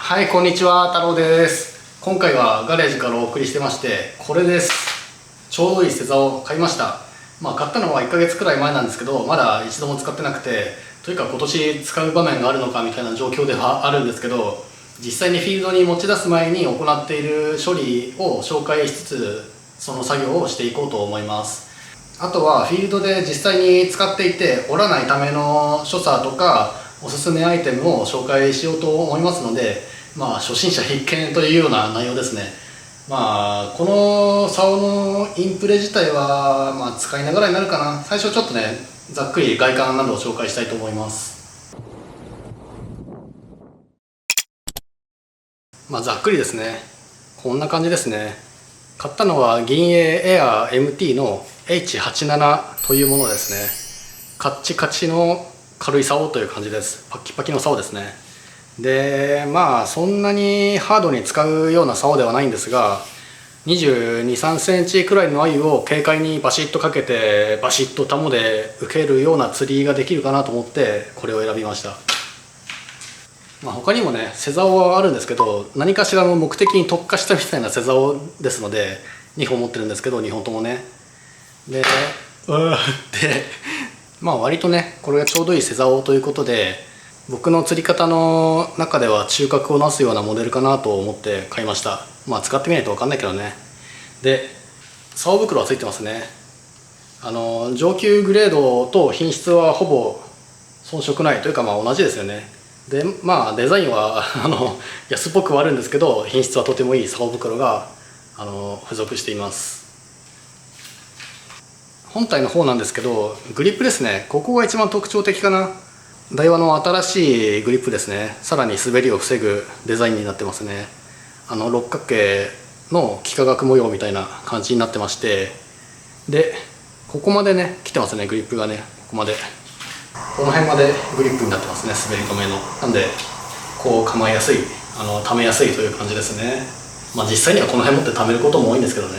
はい、こんにちは、太郎です。今回はガレージからお送りしてまして、これです。ちょうどいい星座を買いました。買ったのは1ヶ月くらい前なんですけど、まだ一度も使ってなくて、というか今年使う場面があるのかみたいな状況ではあるんですけど、実際にフィールドに持ち出す前に行っている処理を紹介しつつ、その作業をしていこうと思います。あとはフィールドで実際に使っていて折らないための所作とかおすすめアイテムを紹介しようと思いますので、初心者必見というような内容ですね。この竿のインプレ自体は、使いながらになるかな。最初ちょっとね、ざっくり外観などを紹介したいと思います。ざっくりですね。こんな感じですね。買ったのは銀英エアー MT の H87 というものですね。カッチカチの軽い竿という感じです。パッキパキの竿ですね。でそんなにハードに使うような竿ではないんですが、22、3センチくらいの鮎を軽快にバシッとかけてバシッとタモで受けるような釣りができるかなと思ってこれを選びました。他にもね背竿はあるんですけど、何かしらの目的に特化したみたいな背竿ですので2本持ってるんですけど、2本ともね。で割とねこれがちょうどいい背竿ということで、僕の釣り方の中では中核をなすようなモデルかなと思って買いました。使ってみないと分かんないけどね。で竿袋はついてますね。上級グレードと品質はほぼ遜色ないというか同じですよね。でデザインは安っぽくはあるんですけど、品質はとてもいい竿袋が付属しています。本体の方なんですけど、グリップですね。ここが一番特徴的かな。ダイワの新しいグリップですね。さらに滑りを防ぐデザインになってますね。六角形の幾何学模様みたいな感じになってまして、でここまでね来てますね。グリップがねこの辺までグリップになってますね。滑り止めのなんでこう構えやすい、溜めやすいという感じですね。実際にはこの辺持って溜めることも多いんですけどね。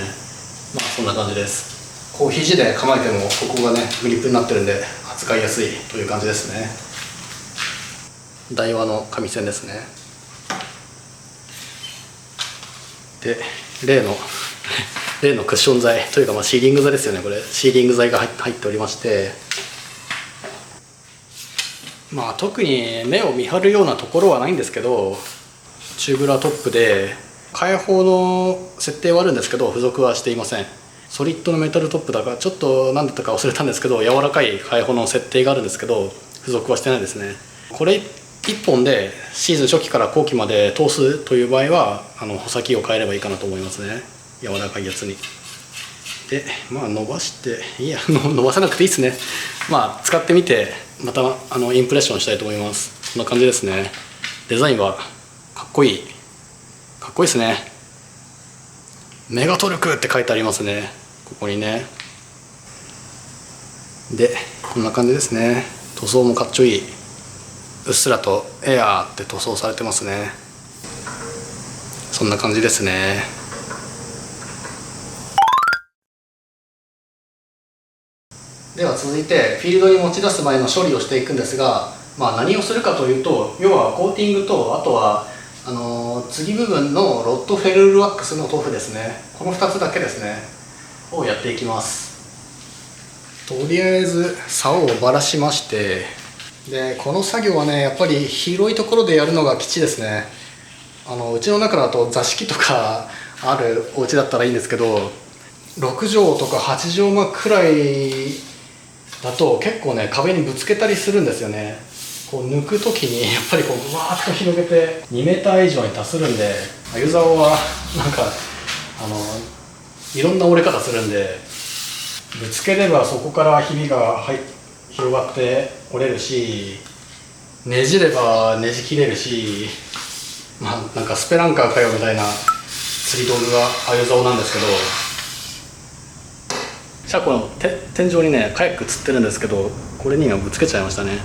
そんな感じです。こう肘で構えてもここがねグリップになってるんで扱いやすいという感じですね。ダイワの紙線ですね。で例のクッション材というかシーリング材ですよね。これシーリング材が入っておりまして、特に目を見張るようなところはないんですけど、チューブラートップで開放の設定はあるんですけど付属はしていません。ソリッドのメタルトップだからちょっと何だったか忘れたんですけど、柔らかい開放の設定があるんですけど付属はしてないですね。これ1本でシーズン初期から後期まで通すという場合は穂先を変えればいいかなと思いますね。柔らかいやつに。で伸ばしていいや伸ばさなくていいですね。使ってみてまたインプレッションしたいと思います。こんな感じですね。デザインはかっこいいですね。メガトルクって書いてありますね、ここにね。でこんな感じですね。塗装もかっちょいい。うっすらとエアーって塗装されてますね。そんな感じですね。では続いてフィールドに持ち出す前の処理をしていくんですが、何をするかというと、要はコーティングと、あとは継ぎ部分のロッドフェルルワックスの塗布ですね。この2つだけですねをやっていきます。とりあえず竿をばらしまして、でこの作業はねやっぱり広いところでやるのが吉ですね。うちの中だと座敷とかあるお家だったらいいんですけど、6畳とか8畳間くらいだと結構ね壁にぶつけたりするんですよね。こう抜く時にやっぱりこうわーっと広げて2メーター以上に達するんで、鮎竿はなんかいろんな折れ方するんで、ぶつければそこからひびが広がって折れるし、ねじればねじ切れるし、なんかスペランカーかよみたいな釣り道具が鮎竿なんですけど、車庫の天井にねカヤック釣ってるんですけど、これに今ぶつけちゃいましたね。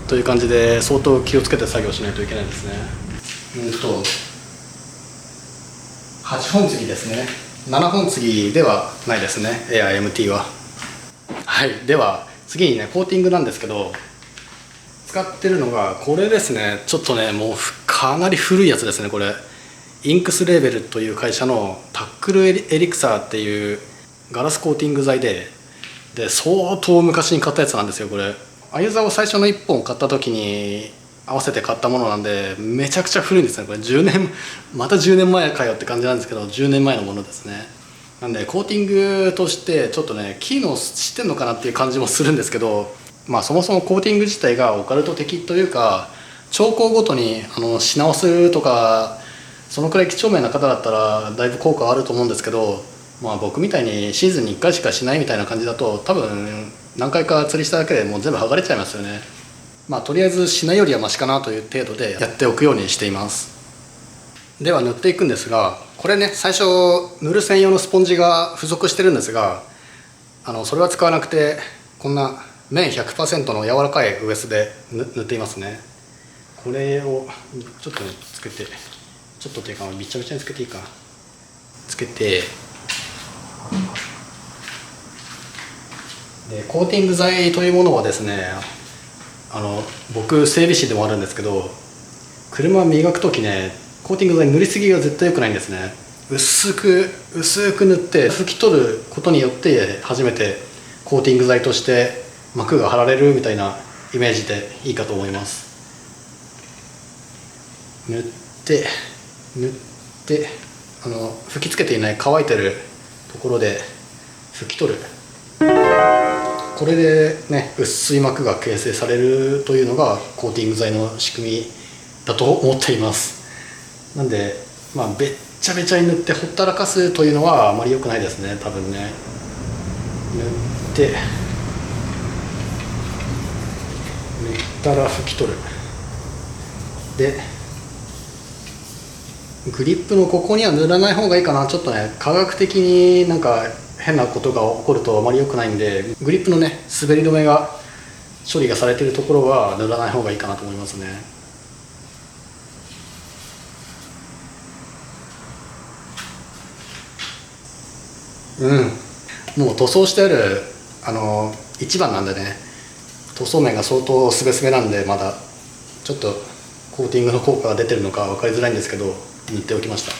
という感じで相当気をつけて作業しないといけないですね。8本継ぎですね。7本継ぎではないですね、エア MT は。はい、では次にねコーティングなんですけど、使ってるのがこれですね。ちょっとねもうかなり古いやつですね。これインクスレーベルという会社のタックルエリクサーっていうガラスコーティング剤で相当昔に買ったやつなんですよ。これアユザを最初の1本買った時に合わせて買ったものなんで、めちゃくちゃ古いんですね。これ10年また10年前かよって感じなんですけど、10年前のものですね。なんでコーティングとしてちょっとね機能してんのかなっていう感じもするんですけど、そもそもコーティング自体がオカルト的というか、調光ごとにし直すとか、そのくらい几帳面な方だったらだいぶ効果はあると思うんですけど、僕みたいにシーズンに1回しかしないみたいな感じだと、多分何回か釣りしただけでもう全部剥がれちゃいますよね。とりあえずしないよりはマシかなという程度でやっておくようにしています。では塗っていくんですが、これね最初塗る専用のスポンジが付属してるんですが、それは使わなくてこんな綿 100% の柔らかいウエスで塗っていますね。これをちょっとねつけて、ちょっとっていうかびちゃびちゃにつけていいか、つけて、でコーティング剤というものはですね、僕整備士でもあるんですけど、車磨く時ねコーティング剤塗りすぎが絶対良くないんですね。薄く塗って拭き取ることによって初めてコーティング剤として膜が張られるみたいなイメージでいいかと思います。塗って吹きつけていない乾いてるところで拭き取る。これでね薄い膜が形成されるというのがコーティング剤の仕組みだと思っています。なんでべっちゃべちゃに塗ってほったらかすというのはあまり良くないですね、多分ね。塗ったら拭き取る。でグリップのここには塗らない方がいいかな。ちょっとね科学的になんか変なことが起こるとあまり良くないんで、グリップのね滑り止めが処理がされているところは塗らない方がいいかなと思いますね。もう塗装してある1番なんでね、塗装面が相当すべすべなんで、まだちょっとコーティングの効果が出てるのか分かりづらいんですけど塗っておきました。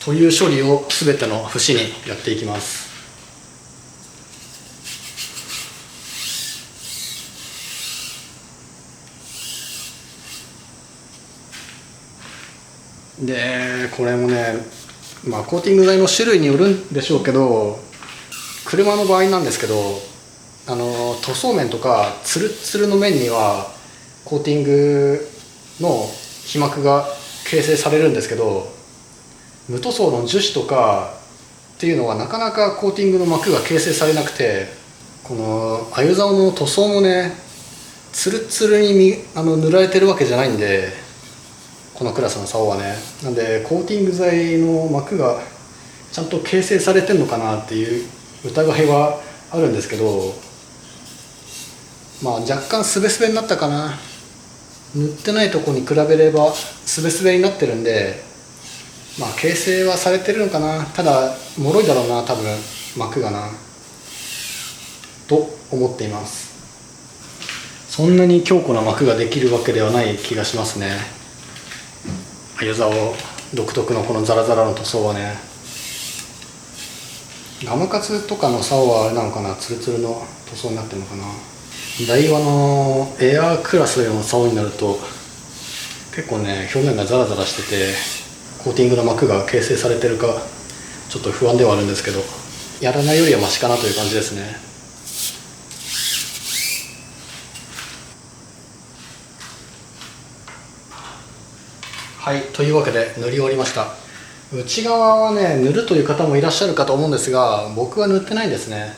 という処理を全ての節にやっていきます。でこれもねコーティング剤の種類によるんでしょうけど、車の場合なんですけど、塗装面とかツルッツルの面にはコーティングの皮膜が形成されるんですけど、無塗装の樹脂とかっていうのはなかなかコーティングの膜が形成されなくて、このアユザオの塗装もねツルッツルに塗られてるわけじゃないんで、このクラスの竿はね。なんでコーティング剤の膜がちゃんと形成されてるのかなっていう疑いはあるんですけど、若干スベスベになったかな。塗ってないとこに比べればスベスベになってるんで、形成はされてるのかな。ただ脆いだろうな、多分膜がなと思っています。そんなに強固な膜ができるわけではない気がしますね。アユザオ独特のこのザラザラの塗装はね。ガムカツとかの竿はあれなのかな、ツルツルの塗装になってるのかな。ダイワのエアークラスの竿になると結構ね表面がザラザラしてて、コーティングの膜が形成されてるかちょっと不安ではあるんですけど、やらないよりはマシかなという感じですね。はい、というわけで塗り終わりました。内側はね塗るという方もいらっしゃるかと思うんですが、僕は塗ってないんですね。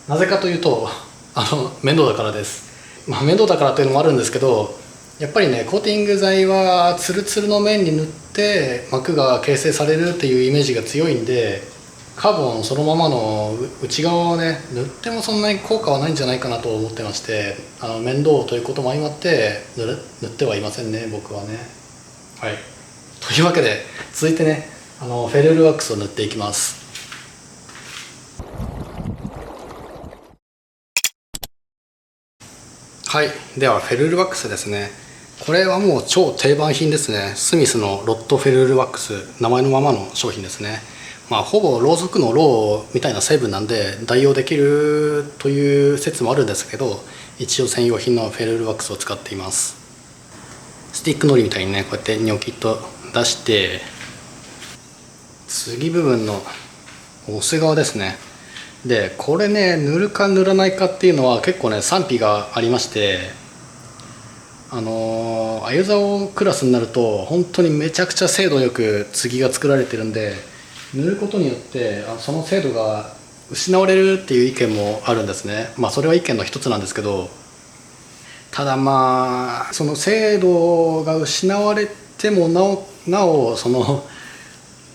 なぜかというと面倒だからです。面倒だからというのもあるんですけど、やっぱりねコーティング剤はツルツルの面に塗って膜が形成されるっていうイメージが強いんで、カーボンそのままの内側をね塗ってもそんなに効果はないんじゃないかなと思ってまして、面倒ということも相まって塗ってはいませんね、僕はね。はい、というわけで続いてねフェルールワックスを塗っていきます。はい、ではフェルールワックスですね。これはもう超定番品ですね。スミスのロットフェルールワックス、名前のままの商品ですね。ほぼろうそくのロウみたいな成分なんで代用できるという説もあるんですけど、一応専用品のフェルールワックスを使っています。スティックのりみたいにね、こうやってニョキッと出して、次部分の押す側ですね。でこれね、塗るか塗らないかっていうのは結構ね賛否がありまして、アユザオクラスになると本当にめちゃくちゃ精度よく継が作られてるんで、塗ることによってその精度が失われるっていう意見もあるんですね。それは意見の一つなんですけど、ただその精度が失われてもなおその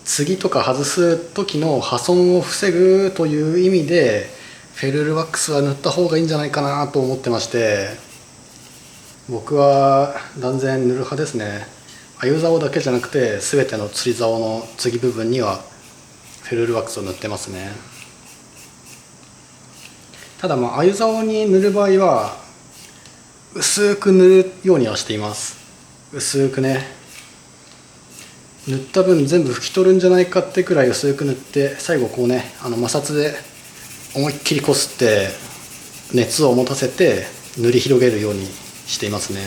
継ぎとか外す時の破損を防ぐという意味でフェルールワックスは塗った方がいいんじゃないかなと思ってまして、僕は断然塗る派ですね。アユ竿だけじゃなくて全ての釣り竿の継ぎ部分にはフェルールワックスを塗ってますね。ただアユ竿に塗る場合は薄く塗るようにはしています。薄くね、塗った分全部拭き取るんじゃないかってくらい薄く塗って、最後こうね摩擦で思いっきりこすって熱を持たせて塗り広げるようにしていますね。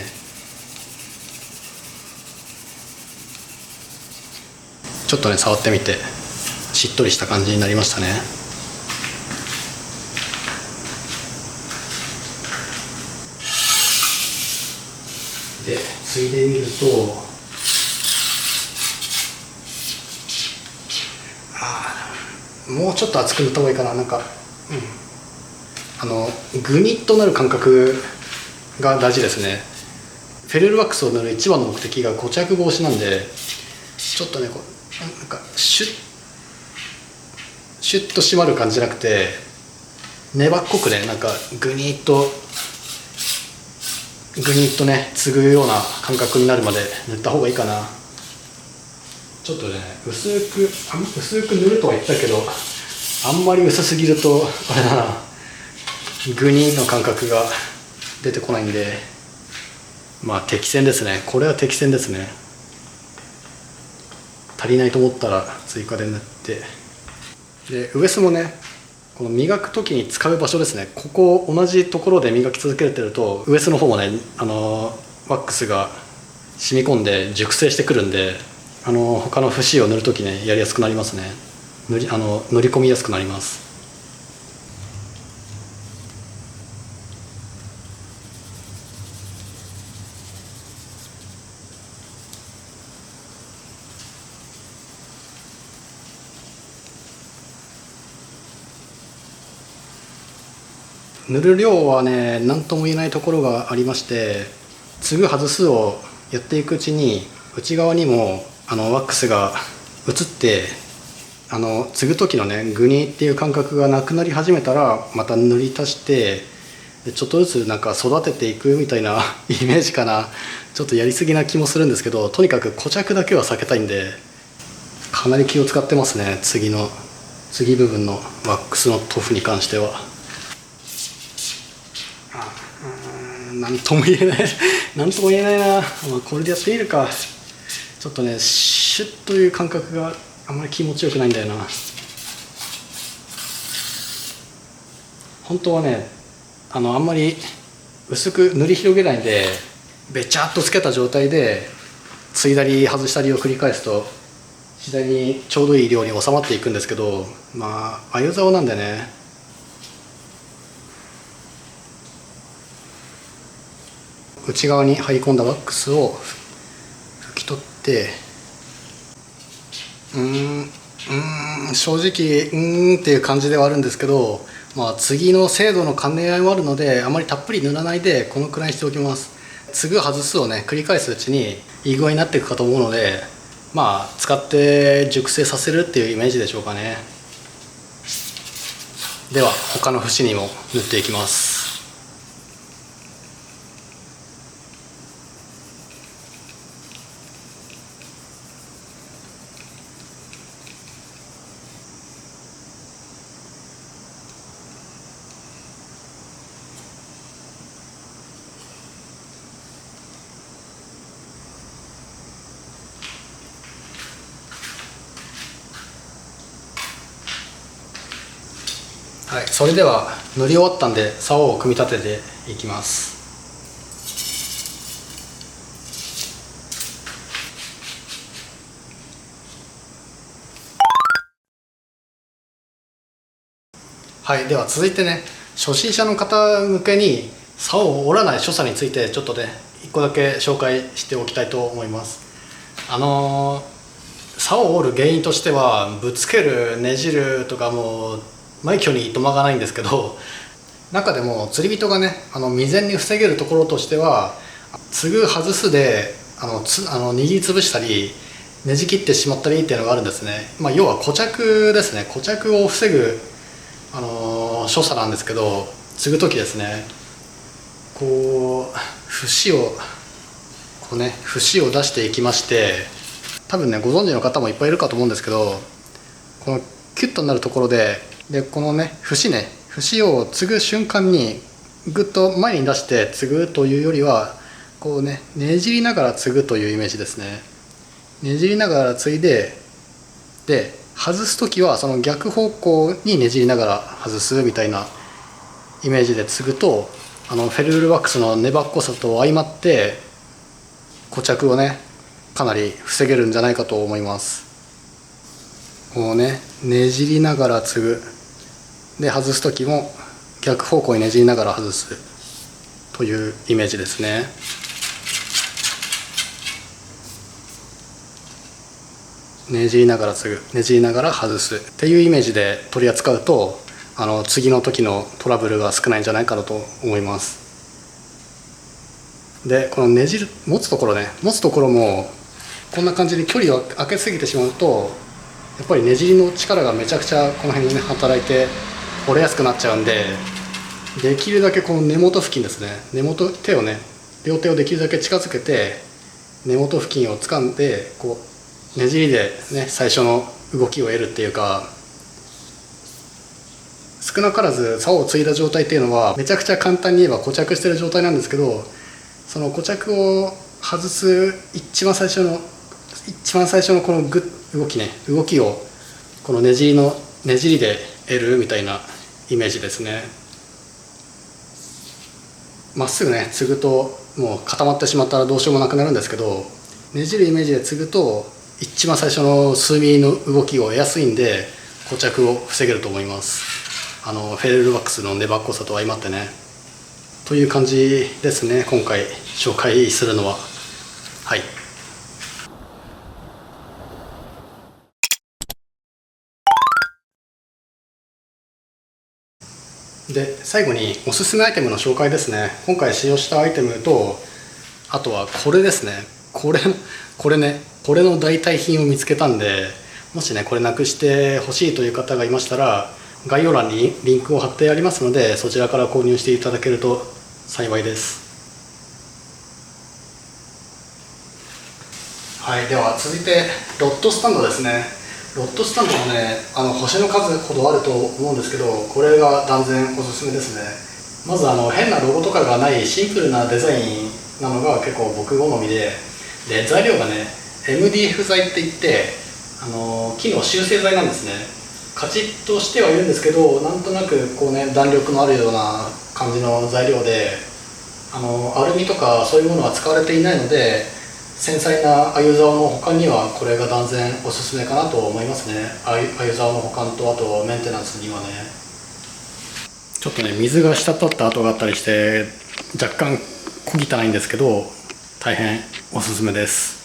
ちょっとね触ってみてしっとりした感じになりましたね。でついでみると、もうちょっと厚く塗った方がいいかな。グニッとなる感覚が大事ですね。フェルールワックスを塗る一番の目的が固着防止なんで、ちょっとねシュッと締まる感じじゃなくて、粘っこくねグニッとね継ぐような感覚になるまで塗った方がいいかな。ちょっとね薄く塗るとは言ったけど、あんまり薄すぎるとあれだな、グニの感覚が出てこないんで、適線ですね。これは適線ですね。足りないと思ったら追加で塗って、でウエスもね、この磨く時に使う場所ですね。ここ同じところで磨き続けてるとウエスの方もねワックスが染み込んで熟成してくるんで、他の節を塗る時ねやりやすくなりますね。塗り込みやすくなります。塗る量はね何とも言えないところがありまして、継ぐ外すをやっていくうちに内側にもワックスが移って、継ぐ時のねグニっていう感覚がなくなり始めたらまた塗り足して、ちょっとずつ育てていくみたいなイメージかな。ちょっとやりすぎな気もするんですけど、とにかく固着だけは避けたいんでかなり気を使ってますね。継ぎ部分のワックスの塗布に関しては。なんとも言えないなんとも言えないな。これでやってみるか。ちょっとねシュッという感覚があんまり気持ちよくないんだよな。本当はねあんまり薄く塗り広げないでべちゃっとつけた状態で継いだり外したりを繰り返すと次第にちょうどいい量に収まっていくんですけど、アユ竿なんでね、内側に入り込んだワックスを拭き取って、正直っていう感じではあるんですけど、次の精度の兼ね合いもあるのであまりたっぷり塗らないでこのくらいにしておきます。継ぐ外すをね繰り返すうちにいい具合になっていくかと思うので、使って熟成させるっていうイメージでしょうかね。では他の節にも塗っていきます。はい、それでは塗り終わったんで竿を組み立てていきます。はい、では続いてね、初心者の方向けに竿を折らない所作についてちょっとね1個だけ紹介しておきたいと思います。竿を折る原因としてはぶつける、ねじるとかもう枚挙にいとまがないんですけど、中でも釣り人がね未然に防げるところとしては、継ぐ外すで握りつぶしたりねじ切ってしまったりっていうのがあるんですね。要は固着ですね。固着を防ぐ所作なんですけど、継ぐ時ですね、こう節を出していきまして、多分ねご存知の方もいっぱいいるかと思うんですけど、このキュッとなるところでこのね節を継ぐ瞬間にぐっと前に出して継ぐというよりは、こうねねじりながら継ぐというイメージですね。ねじりながら継いで、外す時はその逆方向にねじりながら外すみたいなイメージで継ぐと、フェルールワックスの粘っこさと相まって固着をねかなり防げるんじゃないかと思います。こうねねじりながら継ぐで、外す時も逆方向にねじりながら外すというイメージですね。ねじりながら継ぐ、ねじりながら外すっていうイメージで取り扱うと、次の時のトラブルが少ないんじゃないかなと思います。でこの持つところもこんな感じに距離を空けすぎてしまうと、やっぱりねじりの力がめちゃくちゃこの辺にね働いて折れやすくなっちゃうんで、できるだけこの根元付近ですね、両手をできるだけ近づけて根元付近を掴んで、こうねじりでね最初の動きを得るっていうか、少なからず竿を継いだ状態っていうのはめちゃくちゃ簡単に言えば固着してる状態なんですけど、その固着を外す一番最初のこの動きをこのねじりで得るみたいなイメージですね。まっすぐね継ぐともう固まってしまったらどうしようもなくなるんですけど、ねじるイメージで継ぐと一番最初の数ミリの動きを得やすいんで固着を防げると思います。フェルールワックスの粘っこさと相まってね、という感じですね。今回紹介するのは。はい。で最後におすすめアイテムの紹介ですね。今回使用したアイテムと、あとはこれですね。これの代替品を見つけたんで、もしねこれなくして欲しいという方がいましたら、概要欄にリンクを貼ってありますので、そちらから購入していただけると幸いです。はい、では続いてロッドスタンドですね。ロッドスタンドもね星の数ほどあると思うんですけど、これが断然おすすめですね。まず変なロゴとかがないシンプルなデザインなのが結構僕好みで、材料がね MDF 材っていって木の集成材なんですね。カチッとしてはいるんですけど、なんとなくこうね弾力のあるような感じの材料で、アルミとかそういうものは使われていないので、繊細な鮎竿の保管にはこれが断然おすすめかなと思いますね。鮎竿の保管と、あとメンテナンスにはね。ちょっとね水が滴った跡があったりして若干小汚いんですけど、大変おすすめです。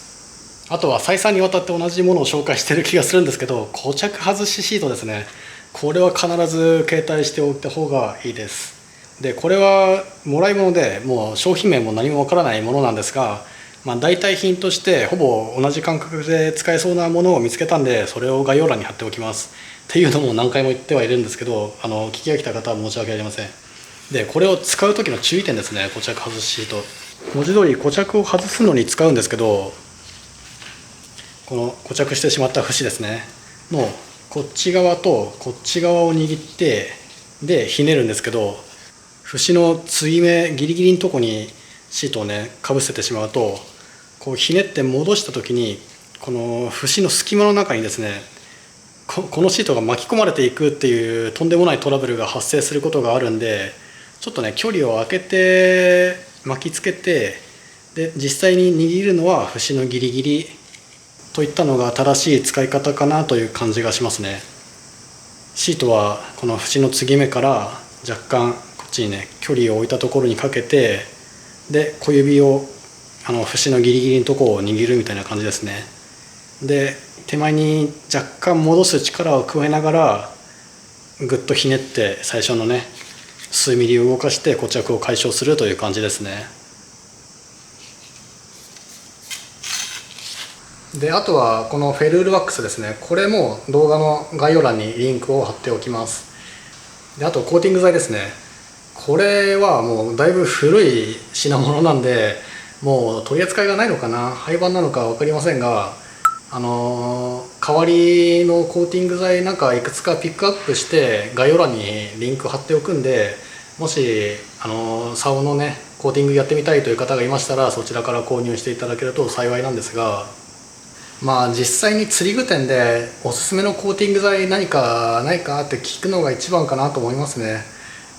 あとは再三にわたって同じものを紹介してる気がするんですけど、固着外しシートですね。これは必ず携帯しておいた方がいいです。でこれはもらい物でもう商品名も何もわからないものなんですが、代替品としてほぼ同じ感覚で使えそうなものを見つけたんで、それを概要欄に貼っておきます。っていうのも何回も言ってはいるんですけど、聞きが来た方は申し訳ありません。でこれを使う時の注意点ですね。固着外しシート、文字通り固着を外すのに使うんですけど、この固着してしまった節ですねのこっち側とこっち側を握ってでひねるんですけど、節の継ぎ目ギリギリのとこにシートをねかぶせてしまうと、こうひねって戻した時にこの節の隙間の中にですねこのシートが巻き込まれていくっていうとんでもないトラブルが発生することがあるんで、ちょっとね距離を空けて巻きつけて、で実際に握るのは節のギリギリといったのが正しい使い方かなという感じがしますね。シートはこの節の継ぎ目から若干こっちにね距離を置いたところにかけて、で小指を節のギリギリのところを握るみたいな感じですね。で手前に若干戻す力を加えながらぐっとひねって、最初のね数ミリを動かして固着を解消するという感じですね。であとはこのフェルールワックスですね。これも動画の概要欄にリンクを貼っておきます。であとコーティング剤ですね。これはもうだいぶ古い品物なんで、もう取り扱いがないのかな、廃盤なのか分かりませんが、代わりのコーティング剤なんかいくつかピックアップして概要欄にリンク貼っておくんで、もし竿のねコーティングやってみたいという方がいましたら、そちらから購入していただけると幸いなんですが、まあ実際に釣り具店でおすすめのコーティング剤何かないかって聞くのが一番かなと思いますね。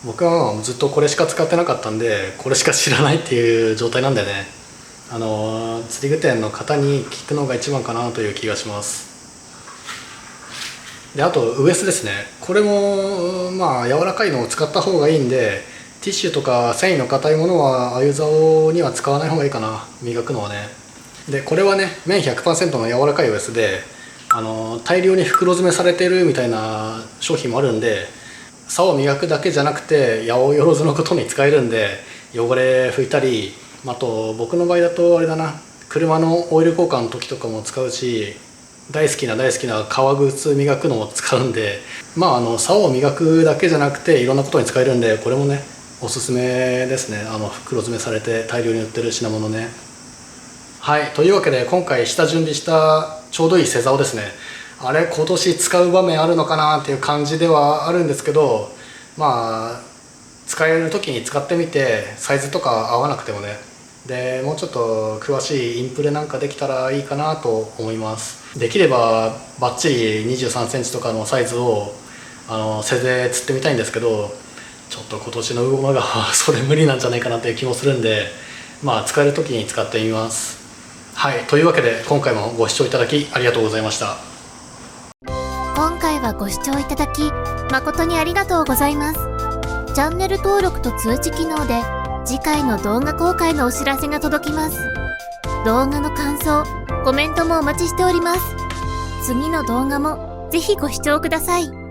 僕はずっとこれしか使ってなかったんで、これしか知らないっていう状態なんでね、釣り具店の方に聞くのが一番かなという気がします。であとウエスですね。これもまあ柔らかいのを使った方がいいんで、ティッシュとか繊維の硬いものはあゆ竿には使わない方がいいかな、磨くのはね。でこれはね綿 100% の柔らかいウエスで、大量に袋詰めされてるみたいな商品もあるんで、竿を磨くだけじゃなくて八百万のことに使えるんで、汚れ拭いたり、あと僕の場合だとあれだな、車のオイル交換の時とかも使うし、大好きな革靴磨くのも使うんで、まあ竿を磨くだけじゃなくていろんなことに使えるんで、これもねおすすめですね。袋詰めされて大量に売ってる品物ね。はい、というわけで今回下準備したちょうどいい背竿ですね。あれ今年使う場面あるのかなっていう感じではあるんですけど、まあ使える時に使ってみて、サイズとか合わなくてもね、でもうちょっと詳しいインプレなんかできたらいいかなと思います。できればバッチリ23センチとかのサイズを背で釣ってみたいんですけど、ちょっと今年の魚沼がそれ無理なんじゃないかなっていう気もするんで、まあ使える時に使ってみます。はい、というわけで今回もご視聴いただきありがとうございました。今回はご視聴いただき誠にありがとうございます。チャンネル登録と通知機能で次回の動画公開のお知らせが届きます。動画の感想、コメントもお待ちしております。次の動画もぜひご視聴ください。